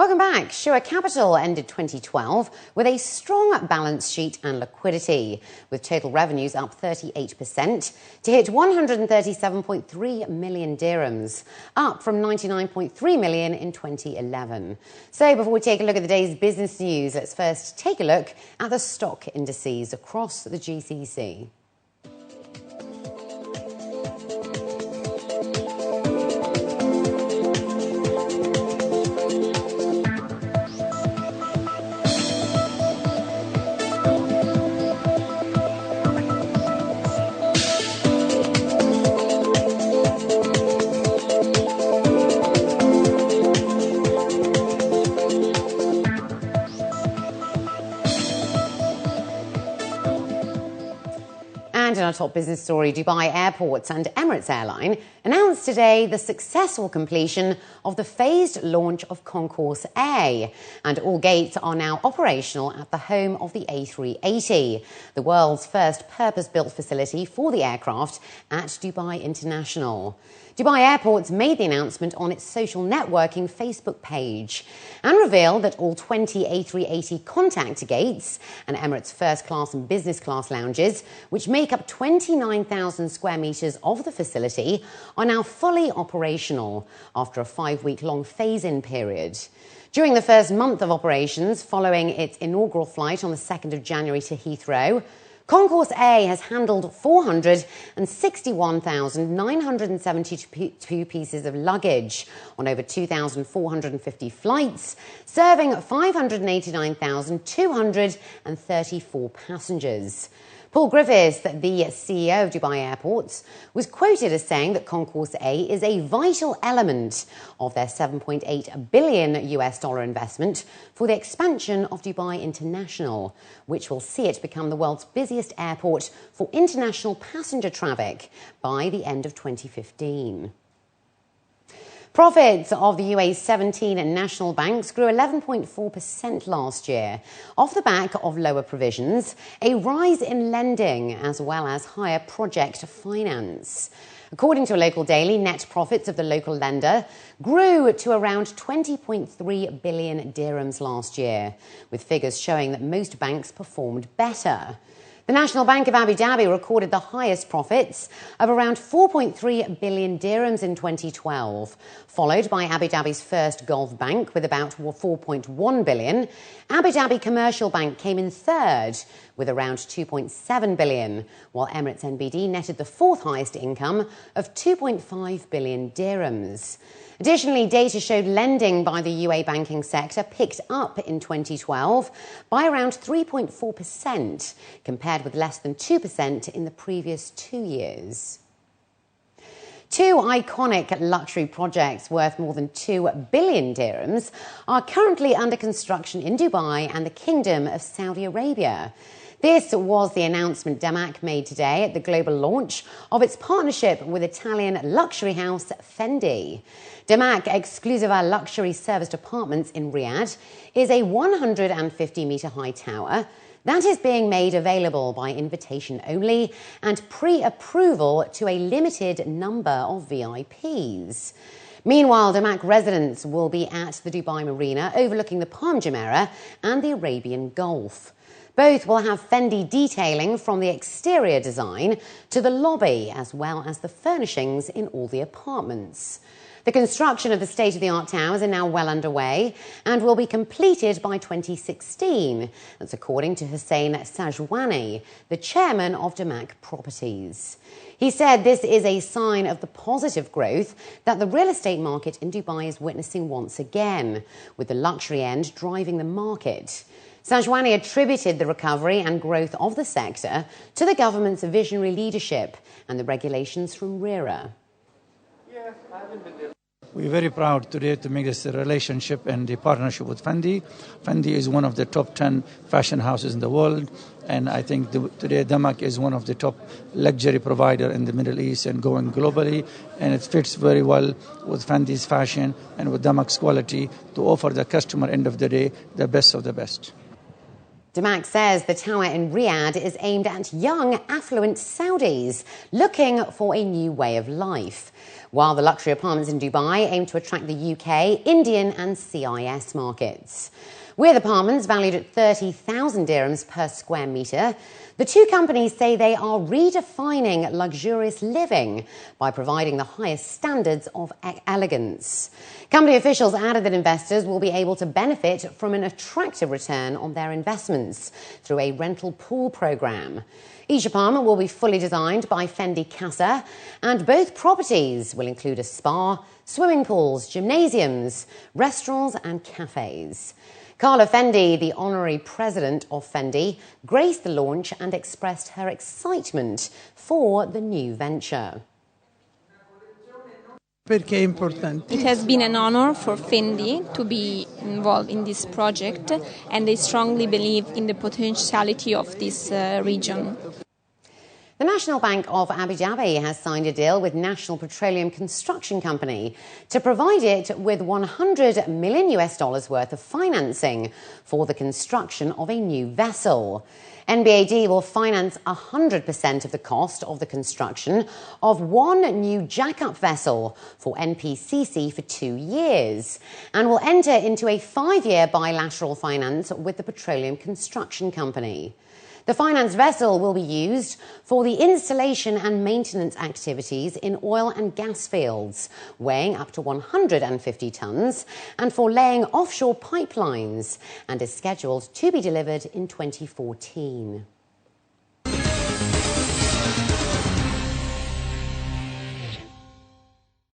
Welcome back. Shore Capital ended 2012 with a strong balance sheet and liquidity, with total revenues up 38% to hit 137.3 million dirhams, up from 99.3 million in 2011. So before we take a look at the day's business news, let's first take a look at the stock indices across the GCC. And in our top business story, Dubai Airports and Emirates Airline announced today the successful completion of the phased launch of Concourse A. And all gates are now operational at the home of the A380, the world's first purpose-built facility for the aircraft at Dubai International. Dubai Airports made the announcement on its social networking Facebook page and revealed that all 20 A380 contact gates and Emirates first class and business class lounges, which make up 29,000 square metres of the facility, are now fully operational after a 5-week-long phase-in period. During the first month of operations following its inaugural flight on the 2nd of January to Heathrow, Concourse A has handled 461,972 pieces of luggage on over 2,450 flights, serving 589,234 passengers. Paul Griffiths, the CEO of Dubai Airports, was quoted as saying that Concourse A is a vital element of their $7.8 billion investment for the expansion of Dubai International, which will see it become the world's busiest airport for international passenger traffic by the end of 2015. Profits of the UAE's 17 national banks grew 11.4% last year, off the back of lower provisions, a rise in lending, as well as higher project finance. According to a local daily, net profits of the local lender grew to around 20.3 billion dirhams last year, with figures showing that most banks performed better. The National Bank of Abu Dhabi recorded the highest profits of around 4.3 billion dirhams in 2012, followed by Abu Dhabi's First Gulf Bank with about 4.1 billion. Abu Dhabi Commercial Bank came in third with around 2.7 billion, while Emirates NBD netted the fourth highest income of 2.5 billion dirhams. Additionally, data showed lending by the UAE banking sector picked up in 2012 by around 3.4%, compared with less than 2% in the previous 2 years. Two iconic luxury projects worth more than 2 billion dirhams are currently under construction in Dubai and the Kingdom of Saudi Arabia. This was the announcement Damac made today at the global launch of its partnership with Italian luxury house Fendi. Damac Exclusiva Luxury Serviced Apartments in Riyadh is a 150-metre high tower that is being made available by invitation only and pre-approval to a limited number of VIPs. Meanwhile, Damac residents will be at the Dubai Marina overlooking the Palm Jumeirah and the Arabian Gulf. Both will have Fendi detailing from the exterior design to the lobby, as well as the furnishings in all the apartments. The construction of the state-of-the-art towers are now well underway and will be completed by 2016. That's according to Hussein Sajwani, the chairman of Damac Properties. He said this is a sign of the positive growth that the real estate market in Dubai is witnessing once again, with the luxury end driving the market. Sajwani attributed the recovery and growth of the sector to the government's visionary leadership and the regulations from RERA. We're very proud today to make this relationship and the partnership with Fendi. Fendi is one of the top 10 fashion houses in the world, and I think today Damac is one of the top luxury provider in the Middle East and going globally, and it fits very well with Fendi's fashion and with Damac's quality to offer the customer, end of the day, the best of the best. Damac says the tower in Riyadh is aimed at young, affluent Saudis looking for a new way of life, while the luxury apartments in Dubai aim to attract the UK, Indian and CIS markets. With apartments valued at 30,000 dirhams per square metre, the two companies say they are redefining luxurious living by providing the highest standards of elegance. Company officials added that investors will be able to benefit from an attractive return on their investments through a rental pool programme. Each apartment will be fully designed by Fendi Casa, and both properties will include a spa, swimming pools, gymnasiums, restaurants and cafes. Carla Fendi, the honorary president of Fendi, graced the launch and expressed her excitement for the new venture. It has been an honor for Fendi to be involved in this project, and they strongly believe in the potentiality of this region. The National Bank of Abu Dhabi has signed a deal with National Petroleum Construction Company to provide it with $100 million worth of financing for the construction of a new vessel. NBAD will finance 100% of the cost of the construction of one new jack-up vessel for NPCC for 2 years and will enter into a 5-year bilateral finance with the Petroleum Construction Company. The financed vessel will be used for the installation and maintenance activities in oil and gas fields, weighing up to 150 tonnes, and for laying offshore pipelines, and is scheduled to be delivered in 2014.